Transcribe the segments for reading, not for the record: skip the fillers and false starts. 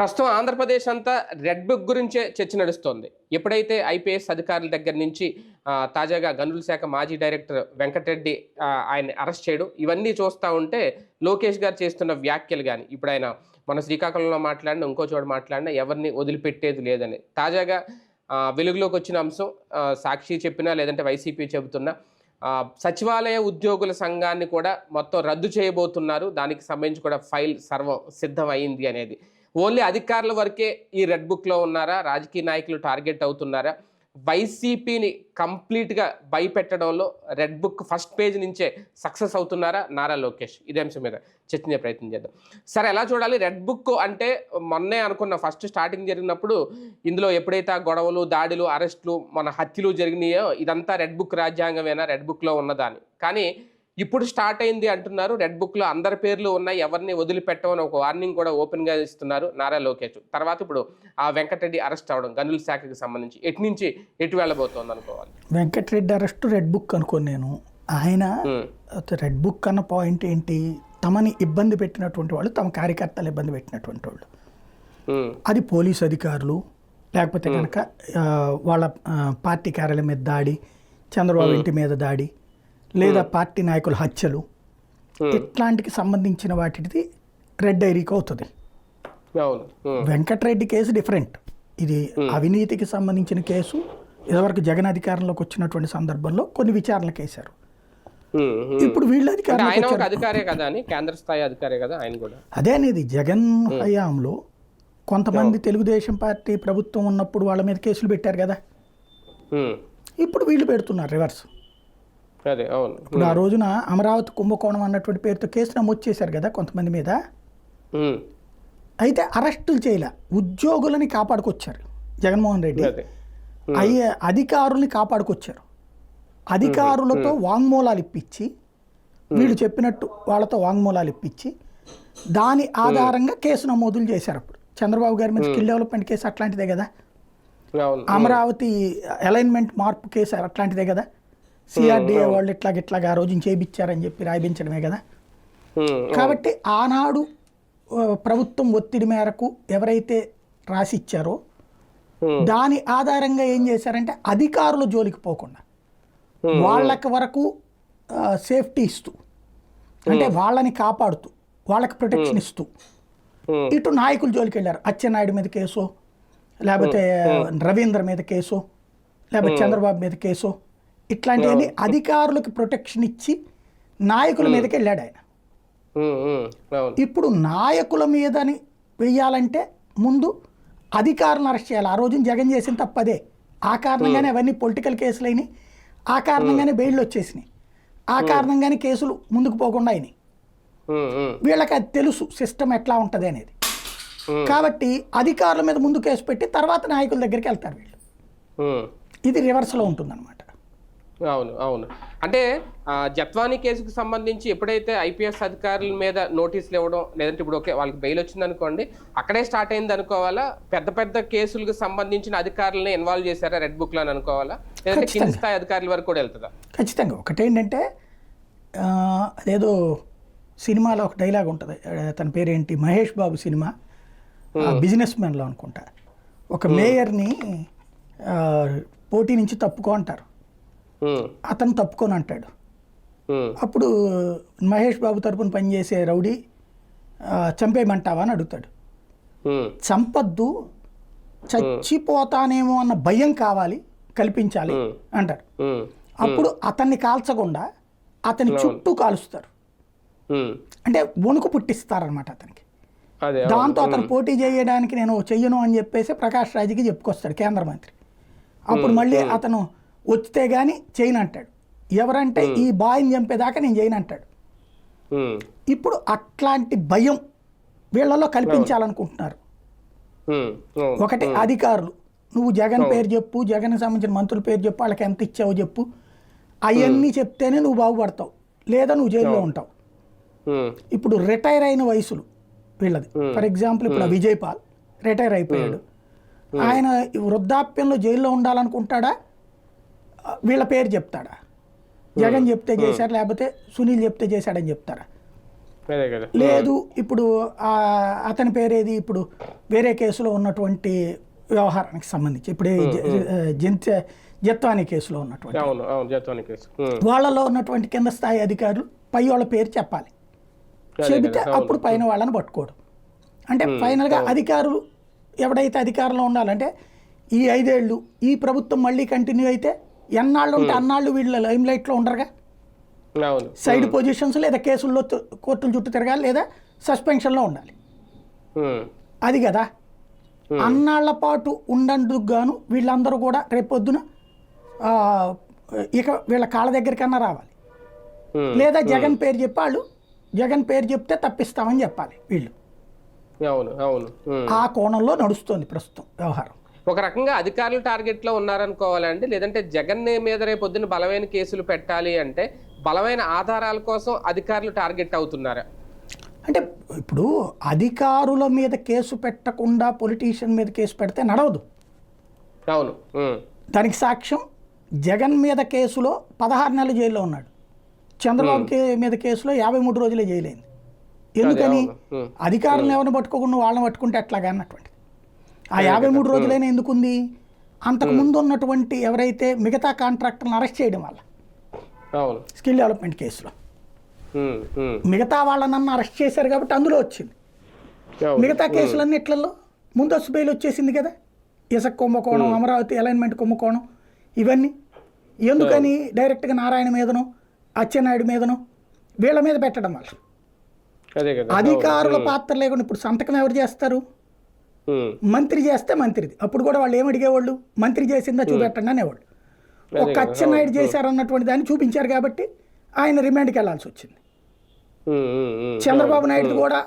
ప్రస్తుతం ఆంధ్రప్రదేశ్ అంతా red book గురించే చర్చ నడుస్తోంది. ఎప్పుడైతే ఐపీఎస్ అధికారుల దగ్గర నుంచి తాజాగా గనుల శాఖ మాజీ డైరెక్టర్ వెంకటరెడ్డి ఆయన్ని అరెస్ట్ చేయడం ఇవన్నీ చూస్తూ ఉంటే లోకేష్ గారు చేస్తున్న వ్యాఖ్యలు కానీ ఇప్పుడు ఆయన మన శ్రీకాకుళంలో మాట్లాడినా ఇంకో చోట మాట్లాడినా ఎవరిని వదిలిపెట్టేది లేదని తాజాగా వెలుగులోకి వచ్చిన అంశం సాక్షి చెప్పినా లేదంటే వైసీపీ చెబుతున్నా సచివాలయ ఉద్యోగుల సంఘాన్ని కూడా మొత్తం రద్దు చేయబోతున్నారు. దానికి సంబంధించి కూడా ఫైల్ సర్వం సిద్ధం అయింది అనేది. ఓన్లీ అధికారుల వరకే ఈ రెడ్ బుక్లో ఉన్నారా? రాజకీయ నాయకులు టార్గెట్ అవుతున్నారా? వైసీపీని కంప్లీట్గా భయపెట్టడంలో రెడ్ బుక్ ఫస్ట్ పేజ్ నుంచే సక్సెస్ అవుతున్నారా నారా లోకేష్? ఇదే అంశం మీద చర్చించే ప్రయత్నం చేద్దాం. సరే, ఎలా చూడాలి? రెడ్ బుక్ అంటే మొన్నే అనుకున్న ఫస్ట్ స్టార్టింగ్ జరిగినప్పుడు ఇందులో ఎప్పుడైతే గొడవలు, దాడులు, అరెస్టులు, మన హత్యలు జరిగినాయో ఇదంతా రెడ్ బుక్ రాజ్యాంగమేనా, రెడ్ బుక్లో ఉన్నదా అని. కానీ ఇప్పుడు స్టార్ట్ అయింది అంటున్నారు. రెడ్ బుక్లో అందరి పేర్లు ఉన్నాయి, ఎవరిని వదిలిపెట్టమని ఒక వార్నింగ్ కూడా ఓపెన్గా ఇస్తున్నారు నారా లోకేష్. తర్వాత ఇప్పుడు ఆ వెంకటరెడ్డి అరెస్ట్ అవడం గనుల శాఖకి సంబంధించి ఎటు నుంచి ఎటు వెళ్ళబోతోంది అనుకోవాలి? వెంకటరెడ్డి అరెస్ట్ రెడ్ బుక్ అనుకోను నేను. ఆయన రెడ్ బుక్ అన్న పాయింట్ ఏంటి? తమని ఇబ్బంది పెట్టినటువంటి వాళ్ళు, తమ కార్యకర్తలు ఇబ్బంది పెట్టినటువంటి వాళ్ళు, అది పోలీసు అధికారులు, లేకపోతే కనుక వాళ్ళ పార్టీ కార్యాలయం మీద దాడి, చంద్రబాబు ఇంటి మీద దాడి, లేదా పార్టీ నాయకుల హత్యలు, ఇట్లాంటికి సంబంధించిన వాటిది రెడ్ డైరీకి అవుతుంది. Venkatareddy case different. ఇది అవినీతికి సంబంధించిన కేసు. ఇదివరకు జగన్ అధికారంలోకి వచ్చినటువంటి సందర్భంలో కొన్ని విచారణలు వేశారు. ఇప్పుడు వీళ్ళ అధికారే కదా అని, కేంద్ర స్థాయి అధికారే కదా ఆయన కూడా. అదే అనేది జగన్ హయాంలో కొంతమంది తెలుగుదేశం పార్టీ ప్రభుత్వం ఉన్నప్పుడు వాళ్ళ మీద కేసులు పెట్టారు కదా. ఇప్పుడు వీళ్ళు పెడుతున్నారు రివర్స్. ఇప్పుడు ఆ రోజున అమరావతి కుంభకోణం అన్నటువంటి పేరుతో కేసు నమోదు చేశారు కదా కొంతమంది మీద. అయితే అరెస్టులు చేయలే, ఉద్యోగులని కాపాడుకొచ్చారు జగన్మోహన్ రెడ్డి. అయ్యే అధికారుల్ని కాపాడుకొచ్చారు. అధికారులతో వాంగ్మూలాలు ఇప్పించి, వీళ్ళు చెప్పినట్టు వాళ్ళతో వాంగ్మూలాలు ఇప్పించి దాని ఆధారంగా కేసు నమోదులు చేశారు. అప్పుడు చంద్రబాబు గారి మీద స్కిల్ డెవలప్మెంట్ కేసు అట్లాంటిదే కదా, అమరావతి అలైన్మెంట్ మార్పు కేసు అట్లాంటిదే కదా, సిఆర్డీఏ వాళ్ళు ఇట్లాగా ఆ రోజున చేయించారని చెప్పి రాయించడమే కదా. కాబట్టి ఆనాడు ప్రభుత్వం ఒత్తిడి మేరకు ఎవరైతే రాసిచ్చారో దాని ఆధారంగా ఏం చేశారంటే అధికారుల జోలికి పోకుండా వాళ్ళకి వరకు సేఫ్టీ ఇస్తూ, అంటే వాళ్ళని కాపాడుతూ, వాళ్ళకి ప్రొటెక్షన్ ఇస్తూ ఇటు నాయకుల జోలికి వెళ్ళారు. అచ్చెన్నాయుడు మీద కేసు, లేకపోతే రవీంద్ర మీద కేసు, లేకపోతే చంద్రబాబు మీద కేసు, ఇట్లాంటివన్నీ అధికారులకు ప్రొటెక్షన్ ఇచ్చి నాయకుల మీదకి వెళ్ళాడు ఆయన. ఇప్పుడు నాయకుల మీదని వెయ్యాలంటే ముందు అధికారులను అరెస్ట్ చేయాలి. ఆ రోజున జగన్ చేసిన తప్పదే. ఆ కారణంగానే అవన్నీ పొలిటికల్ కేసులు అయినాయి, ఆ కారణంగానే బెయిల్ వచ్చేసినాయి, ఆ కారణంగానే కేసులు ముందుకు పోకుండా అయినాయి. వీళ్ళకి అది తెలుసు సిస్టమ్ ఎట్లా ఉంటుంది అనేది. కాబట్టి అధికారుల మీద ముందు కేసు పెట్టి తర్వాత నాయకుల దగ్గరికి వెళ్తారు వీళ్ళు. ఇది రివర్స్లో ఉంటుందన్నమాట. అవును. అంటే జత్వానీ కేసుకు సంబంధించి ఎప్పుడైతే ఐపీఎస్ అధికారుల మీద నోటీసులు ఇవ్వడం, లేదంటే ఇప్పుడు ఓకే వాళ్ళకి బెయిల్ వచ్చింది అనుకోండి, అక్కడే స్టార్ట్ అయింది అనుకోవాలా? పెద్ద పెద్ద కేసులకు సంబంధించిన అధికారులని ఇన్వాల్వ్ చేశారా రెడ్ బుక్లో అని అనుకోవాలా, లేదంటే కింది స్థాయి అధికారుల వరకు కూడా వెళ్తుందా? ఖచ్చితంగా. ఒకటేంటంటే అదేదో సినిమాలో ఒక డైలాగ్ ఉంటుంది, తన పేరేంటి, మహేష్ బాబు సినిమా బిజినెస్ మ్యాన్లో అనుకుంటా. ఒక మేయర్ని పోటీ నుంచి తప్పుకో అంటారు, అతను తప్పుకొని అంటాడు. అప్పుడు మహేష్ బాబు తరపున పనిచేసే రౌడీ చంపేయమంటావా అని అడుగుతాడు. చంపద్దు, చచ్చిపోతానేమో అన్న భయం కావాలి, కల్పించాలి అంటారు. అప్పుడు అతన్ని కాల్చకుండా అతని చుట్టూ కాలుస్తారు, అంటే వణుకు పుట్టిస్తారనమాట అతనికి. దాంతో అతను పోటీ చేయడానికి నేను చెయ్యను అని చెప్పేసి ప్రకాష్ రాజ్కి చెప్పుకొస్తాడు కేంద్ర మంత్రి. అప్పుడు మళ్ళీ అతను వచ్చితే గానీ చేయను అంటాడు. ఎవరంటే ఈ బాయ్ని చంపేదాకా నేను చేయను అంటాడు. ఇప్పుడు అట్లాంటి భయం వీళ్ళలో కల్పించాలనుకుంటున్నారు. ఒకటి అధికారులు, నువ్వు జగన్ పేరు చెప్పు, జగన్కి సంబంధించిన మంత్రుల పేరు చెప్పు, వాళ్ళకి ఎంత ఇచ్చావో చెప్పు, అవన్నీ చెప్తేనే నువ్వు బాగుపడతావు, లేదా నువ్వు జైల్లో ఉంటావు. ఇప్పుడు రిటైర్ అయిన వయసులు వీళ్ళది. ఫర్ ఎగ్జాంపుల్ ఇప్పుడు విజయ్ పాల్ రిటైర్ అయిపోయాడు. ఆయన వృద్ధాప్యంలో జైల్లో ఉండాలనుకుంటాడా, వీళ్ళ పేరు చెప్తాడా? జగన్ చెప్తే చేశారు, లేకపోతే సునీల్ చెప్తే చేశాడని చెప్తారా? అదే కదా. లేదు ఇప్పుడు అతని పేరేది ఇప్పుడు వేరే కేసులో ఉన్నటువంటి వ్యవహారానికి సంబంధించి ఇప్పుడు జత్వానీ కేసులో ఉన్నటువంటి అవును అవును జత్వానీ కేసు. వాళ్ళలో ఉన్నటువంటి కింద స్థాయి అధికారులు పై వాళ్ళ పేరు చెప్పాలి, చెబితే అప్పుడు పైన వాళ్ళని పట్టుకోవడం. అంటే ఫైనల్గా అధికారులు ఎవడైతే అధికారంలో ఉండాలంటే ఈ 5 ఏళ్ళు ఈ ప్రభుత్వం మళ్ళీ కంటిన్యూ అయితే ఎన్నాళ్ళు ఉంటే అన్నాళ్ళు వీళ్ళు లైమ్ లైట్లో ఉండరుగా. అవును సైడ్ పొజిషన్స్ లేదా కేసుల్లో కోర్టుల చుట్టూ తిరగాలి లేదా సస్పెన్షన్లో ఉండాలి. అది కదా అన్నాళ్ల పాటు ఉండందుకు గాను వీళ్ళందరూ కూడా రేపొద్దున ఇక వీళ్ళ కాళ్ళ దగ్గరికన్నా రావాలి. లేదా జగన్ పేరు చెప్పాళ్ళు జగన్ పేరు చెప్తే తప్పిస్తామని చెప్పాలి వీళ్ళు. అవును అవును ఆ కోణంలో నడుస్తుంది ప్రస్తుతం వ్యవహారం. ఒక రకంగా అధికారులు టార్గెట్లో ఉన్నారనుకోవాలండి. లేదంటే జగన్ మీద రేపు పొద్దున్న బలమైన కేసులు పెట్టాలి అంటే బలమైన ఆధారాల కోసం అధికారులు టార్గెట్ అవుతున్నారా? అంటే ఇప్పుడు అధికారుల మీద కేసు పెట్టకుండా పొలిటీషియన్ మీద కేసు పెడితే నడవదు. అవును దానికి సాక్ష్యం జగన్ మీద కేసులో 16 నెలలు జైల్లో ఉన్నాడు, చంద్రబాబు మీద కేసులో 53 రోజులే జైలైంది. ఎందుకని? అధికారులను ఎవరిని పట్టుకోకుండా వాళ్ళని పట్టుకుంటే ఎట్లాగా అన్నటువంటి ఆ 53 రోజులైనా ఎందుకుంది? అంతకుముందు ఉన్నటువంటి ఎవరైతే మిగతా కాంట్రాక్టర్లను అరెస్ట్ చేయడం వల్ల స్కిల్ డెవలప్మెంట్ కేసులో మిగతా వాళ్ళనన్నా అరెస్ట్ చేశారు కాబట్టి అందులో వచ్చింది. మిగతా కేసులన్నిట్లలో ముందస్తు బెయిల్ వచ్చేసింది కదా. ఇసుక కుంభకోణం, అమరావతి అలైన్మెంట్ కుంభకోణం, ఇవన్నీ ఎందుకని డైరెక్ట్గా నారాయణ మీదనో అచ్చెన్నాయుడు మీదనో వీళ్ళ మీద పెట్టడం వల్ల అధికారుల పాత్ర లేకుండా. ఇప్పుడు సంతకం ఎవరు చేస్తారు? మంత్రి చేస్తే మంత్రిది. అప్పుడు కూడా వాళ్ళు ఏమడిగేవాళ్ళు? మంత్రి చేసిందా చూపెట్టండి అనేవాళ్ళు. ఒక అచ్చెన్నాయుడు చేశారన్నటువంటి దాన్ని చూపించారు కాబట్టి ఆయన రిమాండ్కి వెళ్ళాల్సి వచ్చింది. చంద్రబాబు నాయుడు కూడా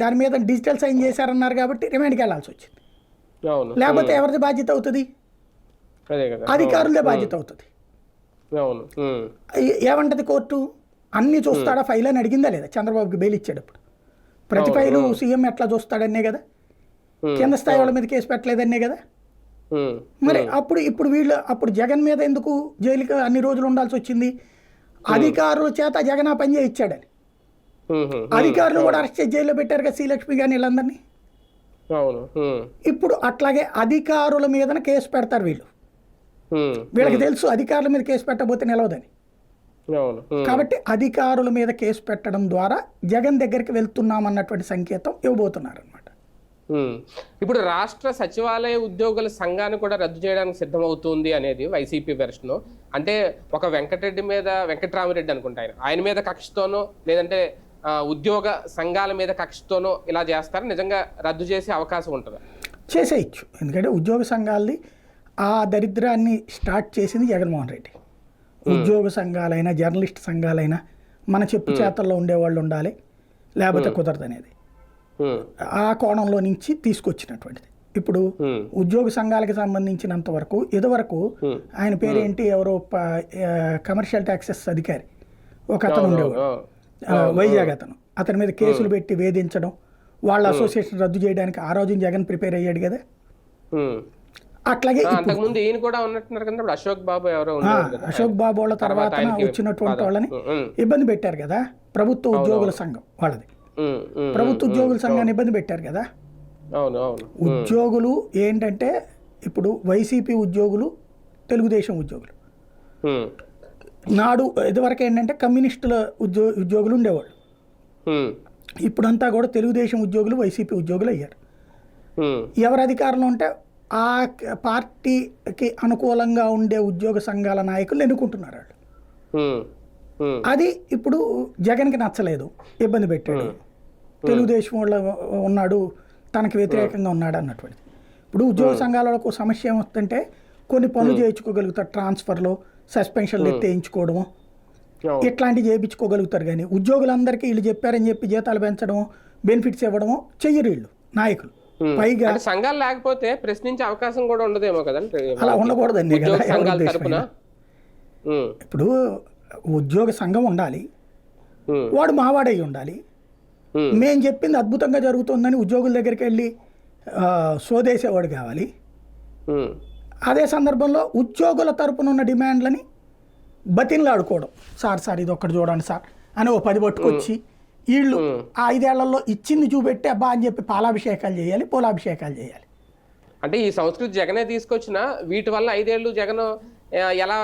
దాని మీద డిజిటల్ సైన్ చేశారన్నారు కాబట్టి రిమాండ్కి వెళ్ళాల్సి వచ్చింది. లేకపోతే ఎవరిది బాధ్యత అవుతుంది? అధికారులదే బాధ్యత అవుతుంది. ఏమంటది కోర్టు? అన్నీ చూస్తాడా ఫైల్ అని అడిగిందా లేదా? చంద్రబాబుకి బెయిల్ ఇచ్చేటప్పుడు ప్రతి ఫైలు సీఎం ఎట్లా చూస్తాడనే కదా, కింద స్థాయి వాళ్ళ మీద కేసు పెట్టలేదనే కదా. మరి ఇప్పుడు అప్పుడు జగన్ మీద ఎందుకు జైలుకి అన్ని రోజులు ఉండాల్సి వచ్చింది? అధికారుల చేత జగన్ ఆ పని చేయించాడని. అధికారులు కూడా అరెస్ట్ చేసి జైల్లో పెట్టారు కదా శ్రీలక్ష్మి గారిని వీళ్ళందరినీ. ఇప్పుడు అట్లాగే అధికారుల మీదన కేసు పెడతారు వీళ్ళు. వీళ్ళకి తెలుసు అధికారుల మీద కేసు పెట్టబోతే నిలవదని. కాబట్టి అధికారుల మీద కేసు పెట్టడం ద్వారా జగన్ దగ్గరికి వెళ్తున్నామన్నటువంటి సంకేతం ఇవ్వబోతున్నారు అనమాట. ఇప్పుడు రాష్ట్ర సచివాలయ ఉద్యోగుల సంఘాన్ని కూడా రద్దు చేయడానికి సిద్ధమవుతుంది అనేది వైసీపీ వెర్షన్. అంటే ఒక వెంకటరామిరెడ్డి అనుకుంటా ఆయన మీద కక్షతోనో లేదంటే ఉద్యోగ సంఘాల మీద కక్షతోనో ఇలా చేస్తారు, నిజంగా రద్దు చేసే అవకాశం ఉంటుందా? చేసేయచ్చు. ఎందుకంటే ఉద్యోగ సంఘాలని ఆ దరిద్రాన్ని స్టార్ట్ చేసింది జగన్మోహన్ రెడ్డి. ఉద్యోగ సంఘాలైనా జర్నలిస్ట్ సంఘాలైనా మన చెప్పు చేతల్లో ఉండేవాళ్ళు ఉండాలి, లేకపోతే కుదరదు అనేది ఆ కోణంలో నుంచి తీసుకొచ్చినటువంటిది. ఇప్పుడు ఉద్యోగ సంఘాలకు సంబంధించినంత వరకు ఇదివరకు ఆయన పేరేంటి, ఎవరో కమర్షియల్ ట్యాక్సెస్ అధికారి ఒక అతను ఉండేవాడు, వైజాగ్ అతని మీద కేసులు పెట్టి వేధించడం, వాళ్ళ అసోసియేషన్ రద్దు చేయడానికి ఆ రోజు జగన్ ప్రిపేర్ అయ్యాడు కదా. అట్లాగే అశోక్ బాబు వాళ్ళ తర్వాత వచ్చినటువంటి వాళ్ళని ఇబ్బంది పెట్టారు కదా. ప్రభుత్వ ఉద్యోగుల సంఘం వాళ్ళది, ప్రభుత్వ ఉద్యోగుల సంఘాన్ని ఇబ్బంది పెట్టారు కదా. ఉద్యోగులు ఏంటంటే ఇప్పుడు వైసీపీ ఉద్యోగులు, తెలుగుదేశం ఉద్యోగులు, నాడు ఇదివరకు ఏంటంటే కమ్యూనిస్టుల ఉద్యోగులు ఉండేవాళ్ళు. ఇప్పుడంతా కూడా తెలుగుదేశం ఉద్యోగులు వైసీపీ ఉద్యోగులు అయ్యారు. ఎవరు అధికారంలో ఉంటే ఆ పార్టీకి అనుకూలంగా ఉండే ఉద్యోగ సంఘాల నాయకులు ఎన్నుకుంటున్నారు వాళ్ళు. అది ఇప్పుడు జగన్కి నచ్చలేదు, ఇబ్బంది పెట్టాడు, తెలుగుదేశం వాళ్ళు ఉన్నాడు, తనకి వ్యతిరేకంగా ఉన్నాడు అన్నటువంటిది. ఇప్పుడు ఉద్యోగ సంఘాలకు సమస్య ఏమొస్తుందంటే కొన్ని పనులు చేయించుకోగలుగుతారు, ట్రాన్స్ఫర్లో సస్పెన్షన్లు ఎత్తేయించుకోవడము ఇట్లాంటివి చేయించుకోగలుగుతారు. కానీ ఉద్యోగులందరికీ వీళ్ళు చెప్పారని చెప్పి జీతాలు పెంచడము, బెనిఫిట్స్ ఇవ్వడము చెయ్యరు వీళ్ళు నాయకులు. పైగా సంఘాలు లేకపోతే ప్రశ్నించే అవకాశం కూడా ఉండదేమో కదండి. అలా ఉండకూడదండి. ఇప్పుడు ఉద్యోగ సంఘం ఉండాలి, వాడు మావాడై ఉండాలి. మేము చెప్పింది అద్భుతంగా జరుగుతుందని ఉద్యోగుల దగ్గరికి వెళ్ళి సోదేసేవాడు కావాలి. అదే సందర్భంలో ఉద్యోగుల తరపున ఉన్న డిమాండ్లని బతిన్లాడుకోవడం, సార్ ఇది ఒక్కటి చూడండి సార్ అని 10 పట్టుకొచ్చి వీళ్ళు ఆ 5 ఏళ్లలో ఇచ్చింది చూపెట్టి అబ్బా అని చెప్పి పాలాభిషేకాలు చేయాలి, పూలాభిషేకాలు చేయాలి. అంటే ఈ సంస్కృతి జగనే తీసుకొచ్చిన వీటి వల్ల 5 ఏళ్ళు జగన్ ఎలా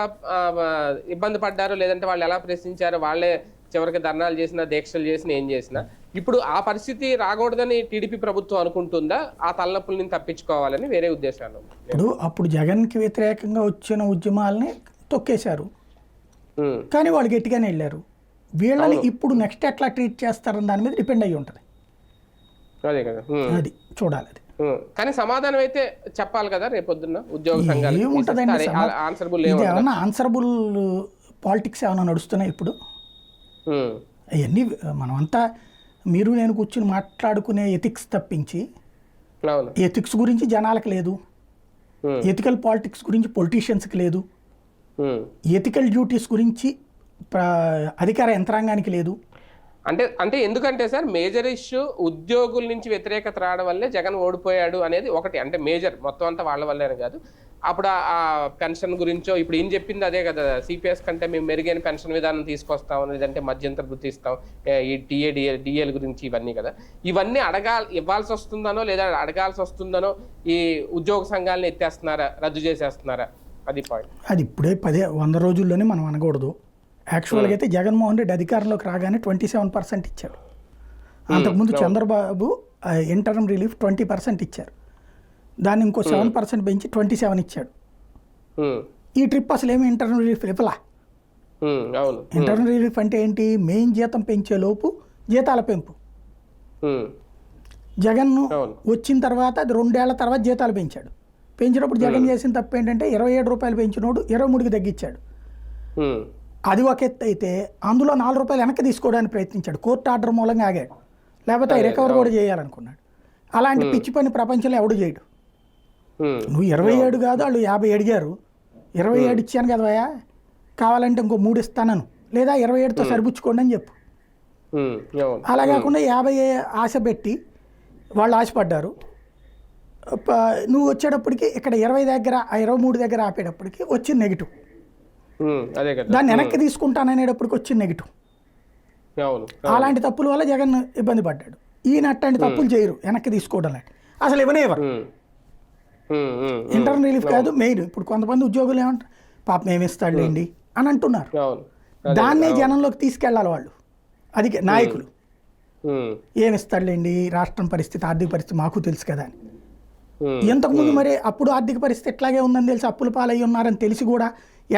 ఇబ్బంది పడ్డారు, లేదంటే వాళ్ళు ఎలా ప్రశ్నించారు, వాళ్ళే చివరికి ధర్నాలు చేసినా దీక్షలు చేసినా ఏం చేసినా ఇప్పుడు ఆ పరిస్థితి రాకూడదని టీడీపీ ప్రభుత్వం అనుకుంటుందా, ఆ తలనొప్పుల నుంచి తప్పించుకోవాలని వేరే ఉద్దేశాలు? ఇప్పుడు అప్పుడు జగన్కి వ్యతిరేకంగా వచ్చిన ఉద్యమాలని తొక్కేశారు, కానీ వాళ్ళు గట్టిగానే వెళ్ళారు. వీళ్ళని ఇప్పుడు నెక్స్ట్ ఎట్లా ట్రీట్ చేస్తారని దాని మీద డిపెండ్ అయ్యి ఉంటుంది. అదే కదా, అది చూడాలి. అది కానీ సమాధానం అయితే చెప్పాలి కదా రేపొద్దున్న ఉద్యోగ సంఘాలు. ఏముంటదండి, ఏమన్నా ఆన్సరబుల్ పాలిటిక్స్ ఏమైనా నడుస్తున్నాయి ఇప్పుడు? అవన్నీ మనమంతా మీరు నేను కూర్చుని మాట్లాడుకునే ఎథిక్స్ తప్పించి ఎథిక్స్ గురించి జనాలకు లేదు, ఎథికల్ పాలిటిక్స్ గురించి పొలిటీషియన్స్కి లేదు, ఎథికల్ డ్యూటీస్ గురించి అధికార యంత్రాంగానికి లేదు. అంటే ఎందుకంటే సార్ మేజర్ ఇష్యూ ఉద్యోగుల నుంచి వ్యతిరేకత రావడం వల్లే జగన్ ఓడిపోయాడు అనేది ఒకటి. అంటే మేజర్ మొత్తం అంతా వాళ్ళ వల్లేనే కాదు. అప్పుడు ఆ పెన్షన్ గురించో ఇప్పుడు ఏం చెప్పింది అదే కదా, సిపిఎస్ కంటే మేము మెరుగైన పెన్షన్ విధానం తీసుకొస్తాం, లేదంటే మధ్యంతర వృత్తి ఇస్తాం, ఈ డిఏల గురించి ఇవన్నీ కదా. ఇవన్నీ ఇవ్వాల్సి వస్తుందనో లేదా అడగాల్సి వస్తుందనో ఈ ఉద్యోగ సంఘాలను ఎత్తేస్తున్నారా, రద్దు చేసేస్తున్నారా? అది పాయింట్. అది ఇప్పుడే 100 రోజుల్లోనే మనం అనకూడదు. యాక్చువల్గా అయితే జగన్మోహన్ రెడ్డి అధికారంలోకి రాగానే 27% ఇచ్చాడు. అంతకుముందు చంద్రబాబు ఇంటర్మ్ రిలీఫ్ 20% ఇచ్చారు, దాన్ని ఇంకో 7% పెంచి 27 ఇచ్చాడు. ఈ ట్రిప్ అసలు ఏమి ఇంటర్మ్ రిలీఫ్ ఇవ్వలా. ఇంటర్మ్ రిలీఫ్ అంటే ఏంటి? మెయిన్ జీతం పెంచే లోపు జీతాల పెంపు. జగన్ వచ్చిన తర్వాత అది 2 ఏళ్ల తర్వాత జీతాలు పెంచాడు. పెంచినప్పుడు జగన్ చేసిన తప్పు ఏంటంటే 27 రూపాయలు పెంచినోడు 23కి తగ్గించాడు. అది ఒక ఎత్తు అయితే అందులో 4 రూపాయలు వెనక్కి తీసుకోవడానికి ప్రయత్నించాడు, కోర్టు ఆర్డర్ మూలంగా ఆగాడు, లేకపోతే రికవర్ కూడా చేయాలనుకున్నాడు. అలాంటి పిచ్చి పని ప్రపంచంలో ఎవడు చేయడు. నువ్వు 27 కాదు, వాళ్ళు 50 అడిగారు, 27 ఇచ్చాను కదవయ్యా, కావాలంటే ఇంకో 3 ఇస్తానను, లేదా 27తో సరిపుచ్చుకోండి అని చెప్పు. అలా కాకుండా 50 ఆశ పెట్టి వాళ్ళు ఆశపడ్డారు. నువ్వు వచ్చేటప్పటికి ఇక్కడ 20 దగ్గర 23 దగ్గర ఆపేటప్పటికి వచ్చింది నెగిటివ్. దాన్ని వెనక్కి తీసుకుంటాననేటప్పటికి వచ్చింది నెగిటివ్. అలాంటి తప్పుల వల్ల జగన్ ఇబ్బంది పడ్డాడు. ఈయన అట్లాంటి తప్పులు చేయరు, వెనక్కి తీసుకోవడం లాంటి అసలు ఇవ్వనేవారు. ఇంటర్నల్ రిలీఫ్ కాదు మెయిన్. ఇప్పుడు కొంతమంది ఉద్యోగులు ఏమంటారు, పాపం ఏమిస్తాడులేండి అని అంటున్నారు. దాన్నే జనంలోకి తీసుకెళ్లాలి వాళ్ళు, అది నాయకులు. ఏమిస్తాడులేండి, రాష్ట్రం పరిస్థితి, ఆర్థిక పరిస్థితి మాకు తెలుసు కదా అని. ఇంతకుముందు మరి అప్పుడు ఆర్థిక పరిస్థితి ఎట్లాగే ఉందని తెలిసి అప్పుల పాలయ్యి ఉన్నారని తెలిసి కూడా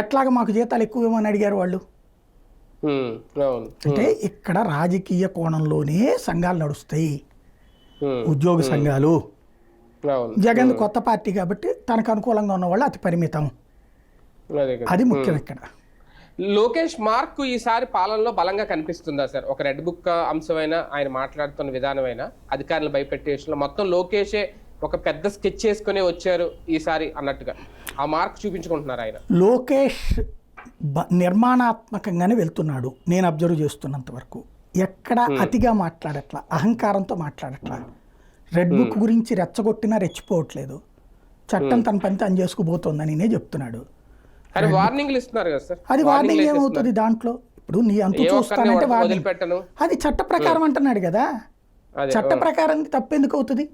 ఎట్లాగ మాకు జీతాలు ఎక్కువ ఇవ్వమని అడిగారు వాళ్ళు. అంటే ఇక్కడ రాజకీయ కోణంలోనే సంఘాలు నడుస్తాయి, ఉద్యోగ సంఘాలు. జగన్ కొత్త పార్టీ కాబట్టి తనకు అనుకూలంగా ఉన్న వాళ్ళు అతి పరిమితం, అది ముఖ్యం ఇక్కడ. లోకేష్ మార్క్ ఈసారి పాలనలో బలంగా కనిపిస్తుందా సార్? ఒక రెడ్ బుక్ అంశమైనా, ఆయన మాట్లాడుతున్న విధానమైనా, అధికారులు భయపెట్టే విషయంలో మొత్తం లోకేషే ఒక పెద్ద స్కెచ్ చేసుకునే వచ్చారు ఈసారి అన్నట్టుగా ఆ మార్క్ చూపించుకుంటున్నారు ఆయన. లోకేష్ నిర్మాణాత్మకంగానే వెళ్తున్నాడు నేను అబ్జర్వ్ చేస్తున్నంత వరకు. ఎక్కడ అతిగా మాట్లాడట్లా, అహంకారంతో మాట్లాడట్లా. రెడ్ బుక్ గురించి రెచ్చగొట్టినా రెచ్చిపోవట్లేదు, చట్టం తన పని తను చేసుకుపోతుందని చెప్తున్నాడు. వార్నింగ్లు ఇస్తున్నారు కదా సార్. అది వార్నింగ్ ఏమవుతుంది దాంట్లో? ఇప్పుడు నీ అంతు చూస్తానంటే వార్నింగ్, అది చట్ట ప్రకారం అంటున్నాడు కదా. చట్ట ప్రకారం తప్పెందుకు అవుతుంది?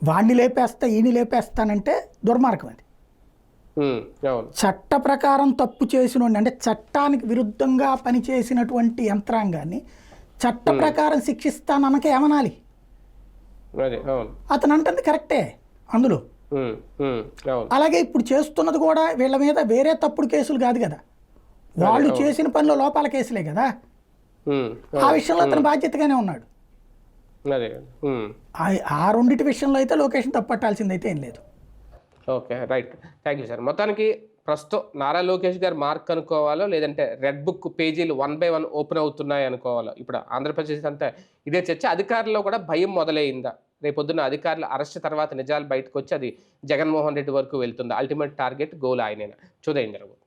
వాడిని లేపేస్తా ఈయన లేపేస్తానంటే దుర్మార్గం అది. చట్ట ప్రకారం తప్పు చేసిన అంటే చట్టానికి విరుద్ధంగా పనిచేసినటువంటి యంత్రాంగాన్ని చట్ట ప్రకారం శిక్షిస్తాననక ఏమనాలి? అతను అంటుంది కరెక్టే అందులో. అలాగే ఇప్పుడు చేస్తున్నది కూడా వీళ్ళ మీద వేరే తప్పుడు కేసులు కాదు కదా, వాళ్ళు చేసిన పనిలో లోపాల కేసులే కదా. ఆ విషయంలో అతను బాధ్యతగానే ఉన్నాడు. ఆ రెండింటి విషయంలో అయితే లొకేషన్ తప్పట్టాల్సిందైతే ఏం లేదు. Okay, right, thank you sir. మొత్తానికి ప్రస్తుతం నారా లోకేష్ గారు మార్క్ అనుకోవాలో, లేదంటే రెడ్ బుక్ పేజీలు 1 by 1 ఓపెన్ అవుతున్నాయి అనుకోవాలో? ఇప్పుడు ఆంధ్రప్రదేశ్ అంతా ఇదే చర్చ. అధికారుల్లో కూడా భయం మొదలైందా? రేపొద్దున అధికారుల అరెస్ట్ తర్వాత నిజాలు బయటకు వచ్చి అది జగన్మోహన్ రెడ్డి వరకు వెళ్తుందా? అల్టిమేట్ టార్గెట్ గోల్ ఆయనేనా? చూద్దాం జరగదు.